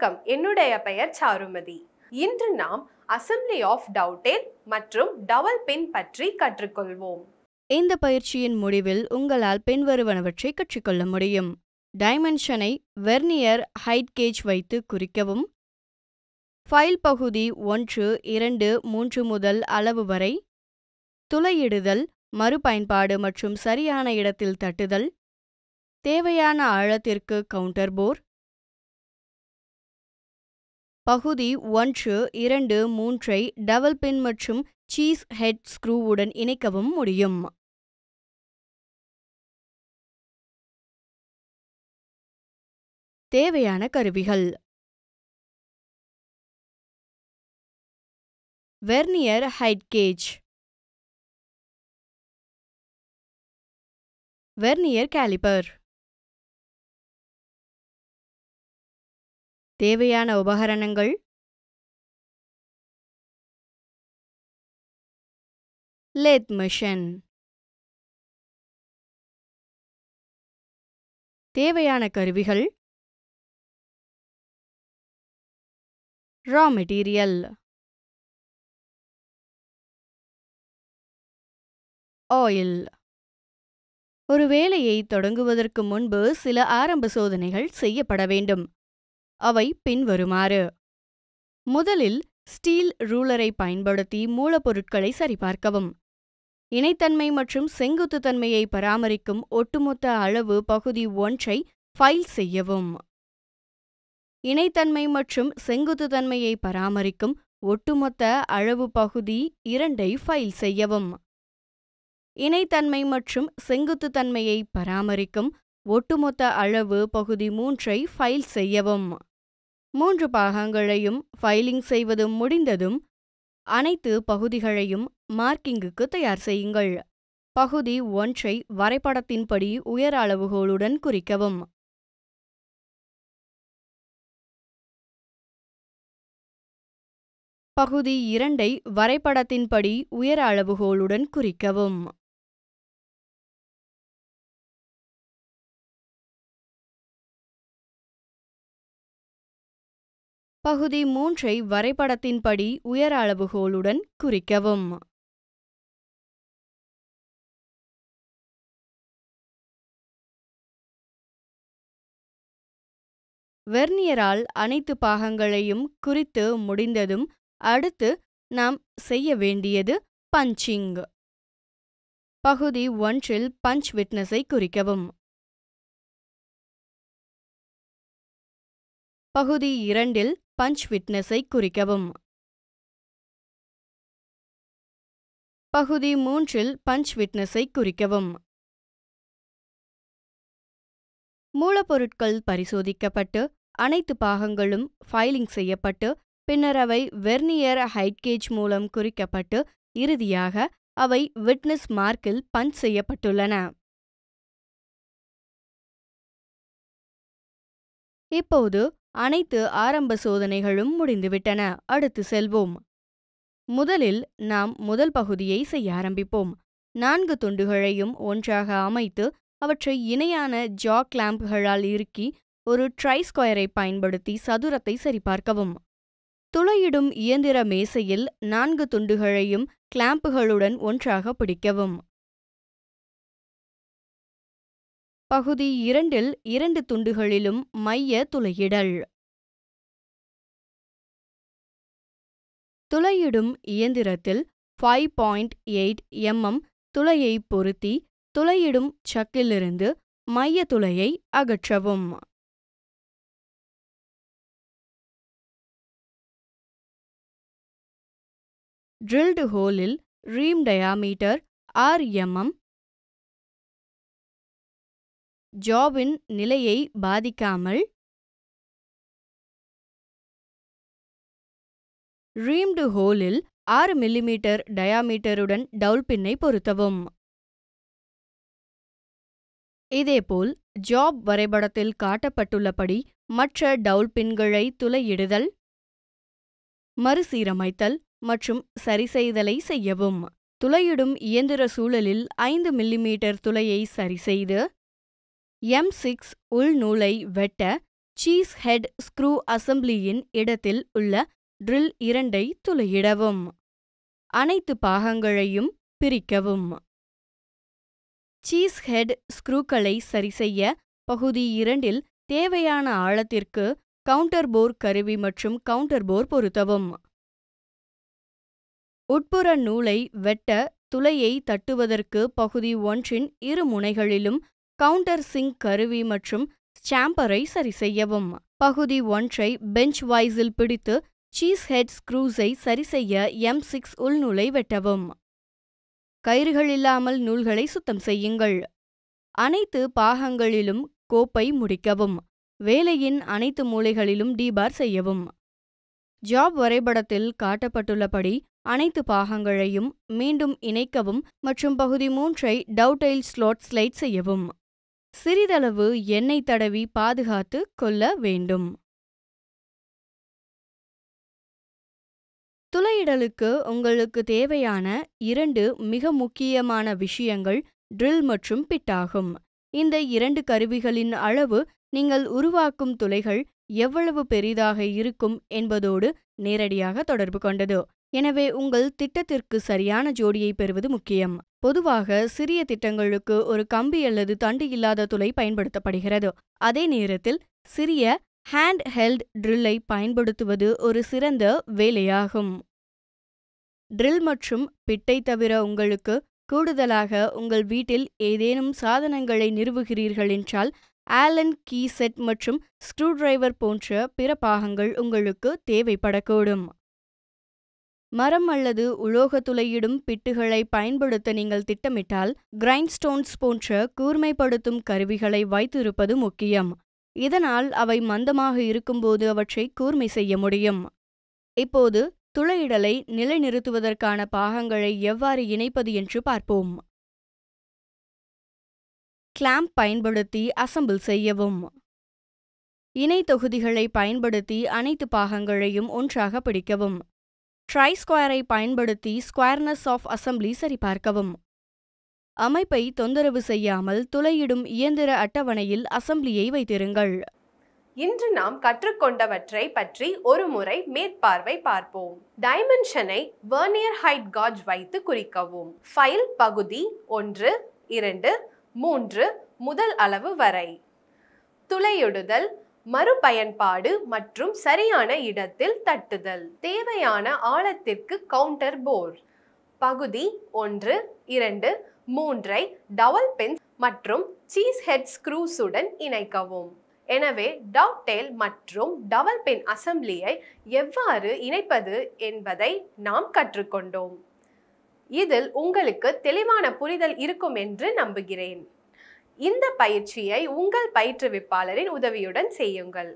வணக்கம், என்னுடைய பெயர் சாருமதி. இன்று நாம் அசெம்பிளி ஆஃப் டவுட்டேல் மற்றும் டவல் பின் பற்றி கற்றுக்கொள்வோம். இந்த பயிற்சியின் முடிவில் உங்களால் பின்வருவனவற்றை கற்றுக்கொள்ள முடியும். டைமென்ஷனை வெர்னியர் ஹைட் கேஜ் வைத்து குறிக்கவும். ஃபைல் பகுதி 1, 2, 3 முதல் அளவு வரை. துளையிடுதல், மறுபயன்பாடு மற்றும் சரியான இடத்தில் தட்டுதல். தேவையான ஆழத்திற்கு கவுண்டர் போர். பகுதி 1, 2, 3ஐ டவல் பின் மற்றும் சீஸ் ஹெட் ஸ்க்ரூவுடன் இணைக்கவும் முடியும். தேவையான கருவிகள்: vernier height gauge, vernier caliper. தேவையான உபகரணங்கள்: லேத் மெஷின். தேவையான கருவிகள்: ரா மெட்டீரியல், ஆயில். ஒரு வேலையை தொடங்குவதற்கு முன்பு சில ஆரம்ப சோதனைகள் செய்யப்பட வேண்டும். அவை பின்வருமாறு: முதலில் ஸ்டீல் ரூலரை பயன்படுத்தி மூலப்பொருட்களை சரிபார்க்கவும். இணைத்தன்மை மற்றும் செங்குத்துத்தன்மையை பராமரிக்கும் ஒட்டுமொத்த அளவு பகுதி 1ஐ ஃபைல் செய்யவும். இணைத்தன்மை மற்றும் செங்குத்துத்தன்மையை பராமரிக்கும் ஒட்டுமொத்த அளவு பகுதி 2ஐ ஃபைல் செய்யவும். இணைத்தன்மை மற்றும் செங்குத்துத்தன்மையை பராமரிக்கும் ஒட்டுமொத்த அளவு பகுதி 3ஐ ஃபைல் செய்யவும். 3 பாகங்களையும் ஃபைலிங் செய்வது முடிந்ததும் அனைத்து பகுதிகளையும் மார்க்கிங்குக்கு தயார் செய்யுங்கள். பகுதி 1ஐ வரைபடத்தின்படி உயர அளவுகோலுடன் குறிக்கவும். பகுதி 2ஐ வரைபடத்தின்படி உயர அளவுகோலுடன் குறிக்கவும். பகுதி 3ஐ வரைபடத்தின்படி உயர அளவுகோலுடன் குறிக்கவும். வெர்னியரால் அனைத்து பாகங்களையும் குறித்து முடிந்ததும் அடுத்து நாம் செய்ய வேண்டியது பஞ்சிங். பகுதி 1இல் பஞ்ச் விட்னஸை குறிக்கவும். பகுதி 2இல் பஞ்ச் விட்னஸை குறிக்கவும். பகுதி 3இல் பஞ்ச் விட்னஸை குறிக்கவும். மூலப்பொருட்கள் பரிசோதிக்கப்பட்டு அனைத்து பாகங்களும் ஃபைலிங் செய்யப்பட்டு பின்னர் அவை வெர்னியர் ஹைட் கேஜ் மூலம் குறிக்கப்பட்டு இறுதியாக அவை விட்னஸ் மார்க்கில் பஞ்ச் செய்யப்பட்டுள்ளன. இப்போது அனைத்து ஆரம்ப சோதனைகளும் முடிந்துவிட்டன. அடுத்து செல்வோம். முதலில் நாம் முதல் பகுதியை செய்ய ஆரம்பிப்போம். 4 துண்டுகளையும் ஒன்றாக அமைத்து அவற்றை இணையான ஜா கிளாம்புகளால் இறுக்கி ஒரு ட்ரைஸ்கொயரை பயன்படுத்தி சதுரத்தை சரிபார்க்கவும். துளையிடும் இயந்திர மேசையில் 4 துண்டுகளையும் கிளாம்புகளுடன் ஒன்றாக பிடிக்கவும். பகுதி 2இல் 2 துண்டுகளிலும் மைய துளையிடல். துளையிடும் இயந்திரத்தில் 5.8 mm துளையை பொருத்தி துளையிடும் சக்கிலிருந்து மைய துளையை அகற்றவும். ட்ரில்டு ஹோலில் ரீம் டயாமீட்டர் 6 mm. ஜாபின் நிலையை பாதிக்காமல் ரீம்டு ஹோலில் 6 mm டயாமீட்டருடன் டவுல் பின்னை பொருத்தவும். இதேபோல் ஜாப் வரைபடத்தில் காட்டப்பட்டுள்ளபடி மற்ற டவுல் பின்களை துளையிடுதல், மறுசீரமைத்தல் மற்றும் சரிசெய்தலை செய்யவும். துளையிடும் இயந்திர சூழலில் 5 mm துளையை சரிசெய்து M6 உள்நூலை வெட்ட சீஸ் ஹெட் ஸ்க்ரூ அசம்பிளியின் இடத்தில் உள்ள ட்ரில் 2ஐ துளையிடவும். அனைத்து பாகங்களையும் பிரிக்கவும். சீஸ் ஹெட் ஸ்க்ரூக்களை சரிசெய்ய பகுதி 2இல் தேவையான ஆழத்திற்கு கவுண்டர் போர் கருவி மற்றும் கவுண்டர் போர் பொருத்தவும். உட்புற நூலை வெட்ட துளையை தட்டுவதற்கு பகுதி 1இன் இரு முனைகளிலும் கவுண்டர் சிங்க் கருவி மற்றும் ஸ்டாம்பரை சரிசெய்யவும். பகுதி 1ஐ பெஞ்ச் வைஸில் பிடித்து சீஸ் ஹெட் ஸ்க்ரூஸை சரிசெய்ய M6 உள்நூலை வெட்டவும். கயிறுகள் இல்லாமல் நூல்களை சுத்தம் செய்யுங்கள். அனைத்து பாகங்களிலும் கோப்பை முடிக்கவும். வேலையின் அனைத்து மூலைகளிலும் டீபார் செய்யவும். ஜாப் வரைபடத்தில் காட்டப்பட்டுள்ளபடி அனைத்து பாகங்களையும் மீண்டும் இணைக்கவும் மற்றும் பகுதி 3ஐ டவுடெயில் ஸ்லாட் ஸ்லைட் செய்யவும். சிறிதளவு எண்ணெய் தடவி பாதுகாத்து கொள்ள வேண்டும். துளையிடலுக்கு உங்களுக்கு தேவையான 2 மிக முக்கியமான விஷயங்கள் ட்ரில் மற்றும் பிட் ஆகும். இந்த 2 கருவிகளின் அளவு நீங்கள் உருவாக்கும் துளைகள் எவ்வளவு பெரிதாக இருக்கும் என்பதோடு நேரடியாக தொடர்பு கொண்டது. எனவே உங்கள் திட்டத்திற்கு சரியான ஜோடியை பெறுவது முக்கியம். பொதுவாக சிறிய திட்டங்களுக்கு ஒரு கம்பி அல்லது தண்டு இல்லாத துளை பயன்படுத்தப்படுகிறது. அதே நேரத்தில் சிறிய ஹேண்ட் ஹெல்ட் ட்ரில்லை பயன்படுத்துவது ஒரு சிறந்த வேலையாகும். ட்ரில் மற்றும் பிட்டை தவிர உங்களுக்கு கூடுதலாக உங்கள் வீட்டில் ஏதேனும் சாதனங்களை நிறுவுகிறீர்கள் என்றால் ஆலன் கீ செட் மற்றும் ஸ்க்ரூ டிரைவர் போன்ற பிற பாகங்கள் உங்களுக்கு தேவைப்படக்கூடும். மரம் அல்லது உலோக துளையிடும் பிட்டுகளை பயன்படுத்த நீங்கள் திட்டமிட்டால் கிரைண்ட்ஸ்டோன்ஸ் போன்ற கூர்மைப்படுத்தும் கருவிகளை வைத்திருப்பது முக்கியம். இதனால் அவை மந்தமாக இருக்கும்போது அவற்றை கூர்மை செய்ய முடியும். இப்போது துளையிடலை நிலைநிறுத்துவதற்கான பாகங்களை எவ்வாறு இணைப்பது என்று பார்ப்போம். கிளாம்ப் பயன்படுத்தி அசெம்பிள் செய்யவும். இணை தொகுதிகளை பயன்படுத்தி அனைத்து பாகங்களையும் ஒன்றாக பிடிக்கவும். ட்ரை ஸ்கொயரை பயன்படுத்தி ஸ்கொயர்னஸ் ஆஃப் அசெம்பிளி சரிபார்க்கவும். அமைப்பை தொந்தரவு செய்யாமல் துளையிடும் இயந்திர அட்டவணையில் அசெம்பிளியை வைத்திருங்கள். இன்று நாம் கற்றுக்கொண்டவற்றை பற்றி ஒரு முறை மேற்பார்வை பார்ப்போம். டைமென்ஷனை வெர்னியர் ஹைட் காஜ் வைத்து குறிக்கவும். ஃபைல் பகுதி 1, 2, 3 முதல் அளவு வரை. துளையிடுதல், மறுபயன்பாடு மற்றும் சரியான இடத்தில் தட்டுதல். தேவையான ஆழத்திற்கு கவுண்டர் போர். பகுதி 1, 2, 3ஐ டவல் பின் மற்றும் சீஸ் ஹெட் ஸ்க்ரூஸுடன் இணைக்கவும். எனவே டவுடெயில் மற்றும் டவல் பின் அசெம்பிளியை எவ்வாறு இணைப்பது என்பதை நாம் கற்றுக்கொண்டோம். இதில் உங்களுக்கு தெளிவான புரிதல் இருக்கும் என்று நம்புகிறேன். இந்த பயிற்சியை உங்கள் பயிற்றுவிப்பாளரின் உதவியுடன் செய்யுங்கள்.